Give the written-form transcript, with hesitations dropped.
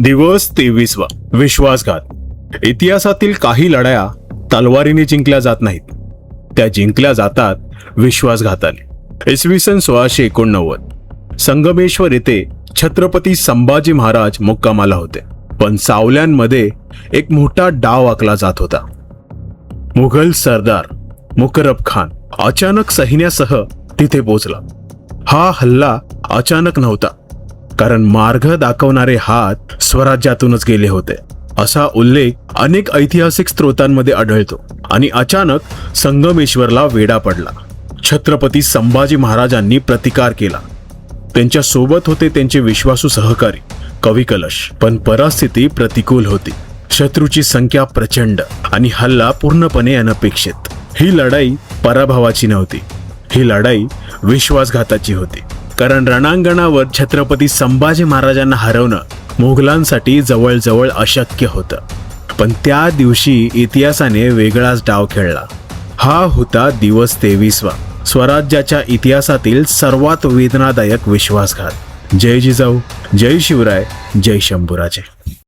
दिवस 23वा. विश्वासघात. इतिहासातील काही लढाया तलवारीने जिंकल्या जात नाहीत, त्या जिंकल्या जातात विश्वासघाताने. इसवी सन 1689 संगमेश्वर येथे छत्रपती संभाजी महाराज मुक्कामाला होते. पण सावल्यांमध्ये एक मोठा डाव आखला जात होता. मुघल सरदार मुकरब खान अचानक सैन्यासह तिथे पोहोचला. हा हल्ला अचानक नव्हता, कारण मार्ग दाखवणारे हात स्वराज्यातूनच गेले होते, असा उल्लेख अनेक ऐतिहासिक स्रोतांमध्ये आढळतो. आणि अचानक संगमेश्वरला वेढा पडला. छत्रपती संभाजी महाराजांनी प्रतिकार केला. त्यांच्या सोबत होते त्यांचे विश्वासू सहकारी कवी कलश. पण परिस्थिती प्रतिकूल होती. शत्रूची संख्या प्रचंड आणि हल्ला पूर्णपणे अनपेक्षित. ही लढाई पराभवाची नव्हती, ही लढाई विश्वासघाताची होती. कारण रणांगणावर छत्रपती संभाजी महाराजांना हरवणं मोगलांसाठी जवळजवळ अशक्य होतं. पण त्या दिवशी इतिहासाने वेगळाच डाव खेळला. हा होता दिवस 23वा, स्वराज्याच्या इतिहासातील सर्वात वेदनादायक विश्वासघात. जय जिजाऊ, जय शिवराय, जय शंभूराजे.